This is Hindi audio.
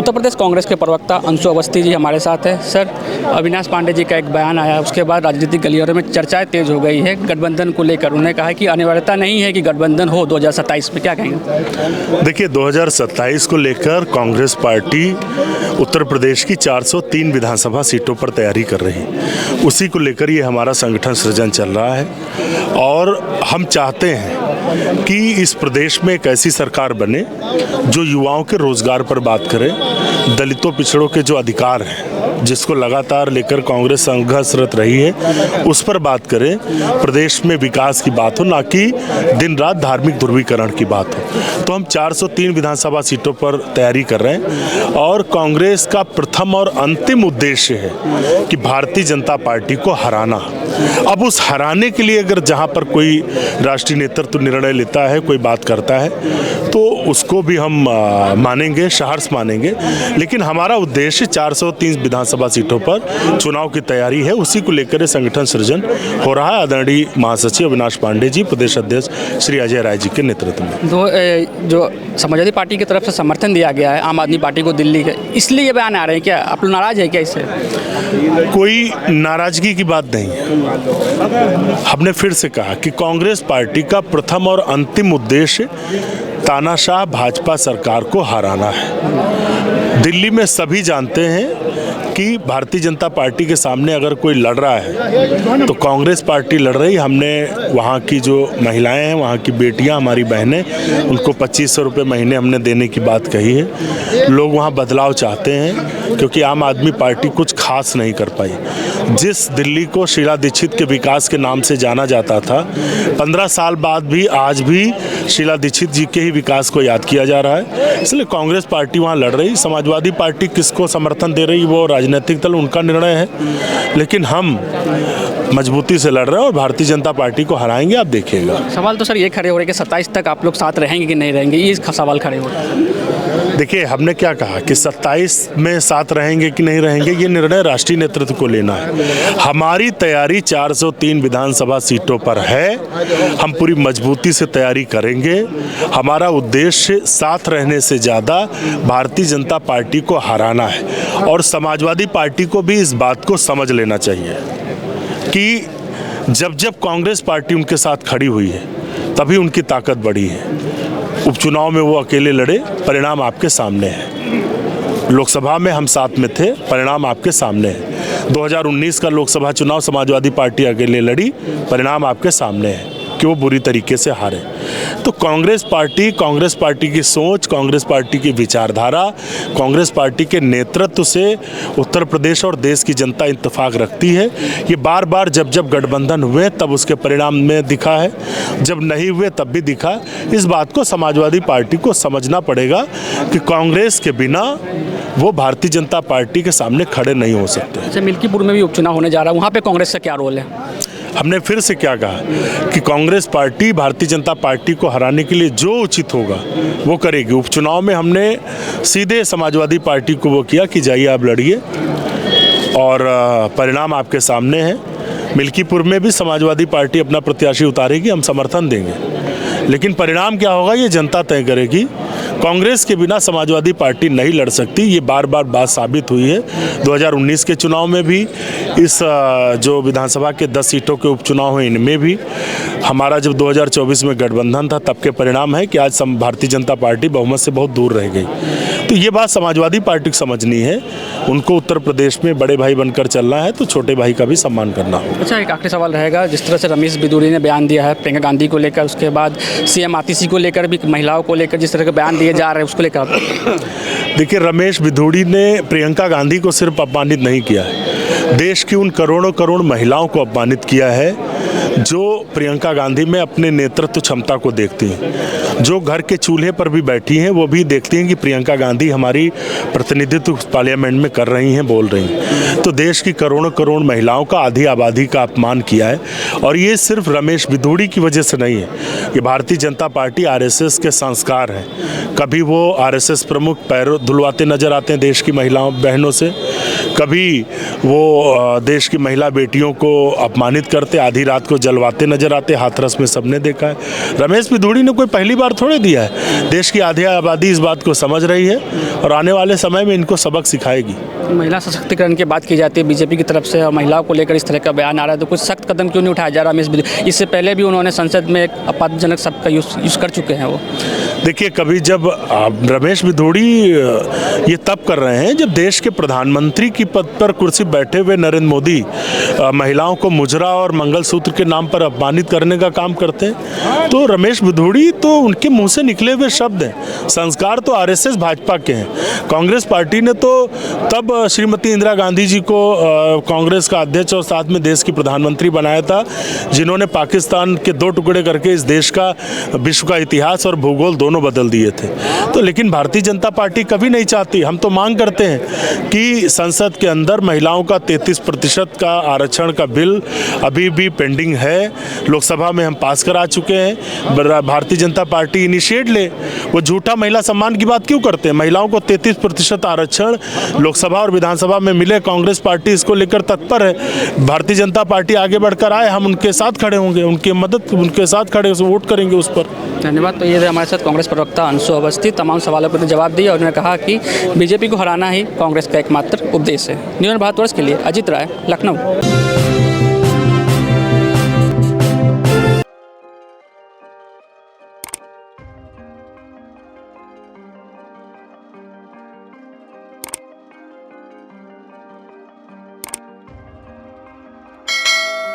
उत्तर प्रदेश कांग्रेस के प्रवक्ता अंशु अवस्थी जी हमारे साथ है। सर, अविनाश पांडे जी का एक बयान आया, उसके बाद राजनीतिक गलियारों में चर्चाएं तेज हो गई है गठबंधन को लेकर। उन्होंने कहा कि अनिवार्यता नहीं है कि गठबंधन हो 2027 में, क्या कहेंगे? देखिए, 2027 को लेकर कांग्रेस पार्टी उत्तर प्रदेश की 403 विधानसभा सीटों पर तैयारी कर रही है। उसी को लेकर ये हमारा संगठन सृजन चल रहा है और हम चाहते हैं कि इस प्रदेश में एक ऐसी सरकार बने जो युवाओं के रोजगार पर बात करे, दलितों पिछड़ों के जो अधिकार हैं जिसको लगातार लेकर कांग्रेस संघर्षरत रही है उस पर बात करें, प्रदेश में विकास की बात हो, ना कि दिन रात धार्मिक ध्रुवीकरण की बात हो। तो हम 403 विधानसभा सीटों पर तैयारी कर रहे हैं और कांग्रेस का प्रथम और अंतिम उद्देश्य है कि भारतीय जनता पार्टी को हराना। अब उस हराने के लिए अगर जहां पर कोई राष्ट्रीय नेतृत्व निर्णय लेता है, कोई बात करता है, तो उसको भी हम मानेंगे, सहर्ष मानेंगे। लेकिन हमारा उद्देश्य 403 विधानसभा सीटों पर चुनाव की तैयारी है, उसी को लेकर संगठन सृजन हो रहा है। आदरणीय महासचिव अविनाश पांडे जी, प्रदेश अध्यक्ष श्री अजय राय जी के नेतृत्व में जो समाजवादी पार्टी की तरफ से समर्थन दिया गया है आम आदमी पार्टी को दिल्ली के, इसलिए ये बयान आ रहे हैं क्या? आप लोग नाराज है क्या इससे? कोई नाराजगी की बात नहीं है। हमने फिर से कहा कि कांग्रेस पार्टी का प्रथम और अंतिम उद्देश्य तानाशाह भाजपा सरकार को हराना है। दिल्ली में सभी जानते हैं कि भारतीय जनता पार्टी के सामने अगर कोई लड़ रहा है तो कांग्रेस पार्टी लड़ रही। हमने वहाँ की जो महिलाएं हैं, वहाँ की बेटियां, हमारी बहनें, उनको 2500 रुपये महीने हमने देने की बात कही है। लोग वहाँ बदलाव चाहते हैं क्योंकि आम आदमी पार्टी कुछ खास नहीं कर पाई। जिस दिल्ली को शीला दीक्षित के विकास के नाम से जाना जाता था, 15 साल बाद भी आज भी शीला दीक्षित जी के ही विकास को याद किया जा रहा है। इसलिए कांग्रेस पार्टी वहाँ लड़ रही। समाजवादी पार्टी किसको समर्थन दे रही वो राजनीतिक दल, उनका निर्णय है, लेकिन हम मजबूती से लड़ रहे हैं और भारतीय जनता पार्टी को हराएंगे, आप देखिएगा। सवाल तो सर ये खड़े हो रहे हैं कि 27 तक आप लोग साथ रहेंगे कि नहीं रहेंगे, ये सवाल खड़े हो रहे हैं। देखिए, हमने क्या कहा कि 27 में साथ रहेंगे कि नहीं रहेंगे, ये निर्णय राष्ट्रीय नेतृत्व को लेना है। हमारी तैयारी 403 विधानसभा सीटों पर है, हम पूरी मजबूती से तैयारी करेंगे। हमारा उद्देश्य साथ रहने से ज़्यादा भारतीय जनता पार्टी को हराना है और समाजवादी पार्टी को भी इस बात को समझ लेना चाहिए कि जब जब कांग्रेस पार्टी उनके साथ खड़ी हुई है तभी उनकी ताकत बढ़ी है। उपचुनाव में वो अकेले लड़े, परिणाम आपके सामने है। लोकसभा में हम साथ में थे, परिणाम आपके सामने है। 2019 का लोकसभा चुनाव समाजवादी पार्टी अकेले लड़ी, परिणाम आपके सामने है कि वो बुरी तरीके से हारे। तो कांग्रेस पार्टी की सोच, कांग्रेस पार्टी की विचारधारा, कांग्रेस पार्टी के नेतृत्व से उत्तर प्रदेश और देश की जनता इत्तेफाक रखती है। ये बार बार जब जब गठबंधन हुए तब उसके परिणाम में दिखा है, जब नहीं हुए तब भी दिखा। इस बात को समाजवादी पार्टी को समझना पड़ेगा कि कांग्रेस के बिना वो भारतीय जनता पार्टी के सामने खड़े नहीं हो सकते। अच्छा, मिल्कीपुर में भी उपचुनाव होने जा रहा है, वहाँ पे कांग्रेस का क्या रोल है? हमने फिर से क्या कहा कि कांग्रेस पार्टी भारतीय जनता पार्टी को हराने के लिए जो उचित होगा वो करेगी। उपचुनाव में हमने सीधे समाजवादी पार्टी को वो किया कि जाइए आप लड़िए और परिणाम आपके सामने है। मिल्कीपुर में भी समाजवादी पार्टी अपना प्रत्याशी उतारेगी, हम समर्थन देंगे, लेकिन परिणाम क्या होगा ये जनता तय करेगी। कांग्रेस के बिना समाजवादी पार्टी नहीं लड़ सकती, ये बार बार बात साबित हुई है। 2019 के चुनाव में भी, इस जो विधानसभा के 10 सीटों के उपचुनाव हुए इनमें भी, हमारा जब 2024 में गठबंधन था तब के परिणाम है कि आज भारतीय जनता पार्टी बहुमत से बहुत दूर रह गई। तो ये बात समाजवादी पार्टी को समझनी है, उनको उत्तर प्रदेश में बड़े भाई बनकर चलना है तो छोटे भाई का भी सम्मान करना होगा। अच्छा, एक आखिरी सवाल रहेगा, जिस तरह से रमेश बिधूड़ी ने बयान दिया है प्रियंका गांधी को लेकर, उसके बाद सीएम आतिशी को लेकर भी, महिलाओं को लेकर जिस तरह के बयान दिए जा रहे हैं उसको लेकर देखिए, रमेश बिधूड़ी ने प्रियंका गांधी को सिर्फ अपमानित नहीं किया है, देश की उन करोड़ों करोड़ महिलाओं को अपमानित किया है जो प्रियंका गांधी में अपने नेतृत्व क्षमता को देखती हैं, जो घर के चूल्हे पर भी बैठी हैं वो भी देखती हैं कि प्रियंका गांधी हमारी प्रतिनिधित्व पार्लियामेंट में कर रही हैं, बोल रही हैं। तो देश की करोड़ों करोड़ महिलाओं का, आधी आबादी का अपमान किया है और ये सिर्फ रमेश बिधूड़ी की वजह से नहीं है, ये भारतीय जनता पार्टी आरएसएस के संस्कार हैं। कभी वो आरएसएस प्रमुख पैर धुलवाते नजर आते हैं देश की महिलाओं बहनों से, कभी वो देश की महिला बेटियों को अपमानित करते, आधी रात को जलवाते नजर आते, हाथरस में सबने देखा है। रमेश पिधूड़ी ने कोई पहली बार थोड़े दिया है, देश की आधी आबादी इस बात को समझ रही है और आने वाले समय में इनको सबक सिखाएगी। महिला सशक्तिकरण की बात की जाती है बीजेपी की तरफ से और महिलाओं को लेकर इस तरह का बयान आ रहा है, तो कुछ सख्त कदम क्यों नहीं उठाया जा रहा रमेश पिधूड़ी? इससे पहले भी उन्होंने संसद में एक आपत्तिजनक शब्द का यूज़ कर चुके हैं वो। देखिए, कभी जब रमेश पिधूड़ी ये तब कर रहे हैं जब देश के प्रधानमंत्री की पद पर कुर्सी बैठे हुए नरेंद्र मोदी महिलाओं को मुजरा और मंगलसूत्र के नाम पर अपमानित करने का काम करते हैं, तो रमेश पिधूड़ी तो उनके मुंह से निकले हुए शब्द हैं। संस्कार तो आरएसएस भाजपा के हैं। कांग्रेस पार्टी ने तो तब श्रीमती इंदिरा गांधी जी को कांग्रेस का अध्यक्ष और साथ में देश की प्रधानमंत्री बनाया था, जिन्होंने पाकिस्तान के 2 टुकड़े करके इस देश का, विश्व का इतिहास और भूगोल दोनों बदल दिए थे। तो लेकिन भारतीय जनता पार्टी कभी नहीं चाहती। हम तो मांग करते हैं कि संसद के अंदर महिलाओं का 33% का आरक्षण का बिल अभी भी पेंडिंग है। लोकसभा में हम पास करा चुके हैं। भारतीय जनता पार्टी इनिशिएट ले। वो झूठा महिला सम्मान की बात क्यों करते हैं? महिलाओं को 33% आरक्षण लोकसभा और विधानसभा में मिले। कांग्रेस पार्टी इसको लेकर तत्पर है। भारतीय जनता पार्टी आगे बढ़कर आए, हम उनके साथ खड़े होंगे, उनकी मदद, उनके साथ खड़े वोट करेंगे उस पर। धन्यवाद। तो ये थे हमारे साथ कांग्रेस प्रवक्ता अंशु अवस्थी। तमाम सवालों पर जवाब दिया और उन्होंने कहा कि बीजेपी को हराना ही कांग्रेस का एकमात्र उद्देश्य है। न्यूज़ भारतवर्ष के लिए अजित राय, लखनऊ।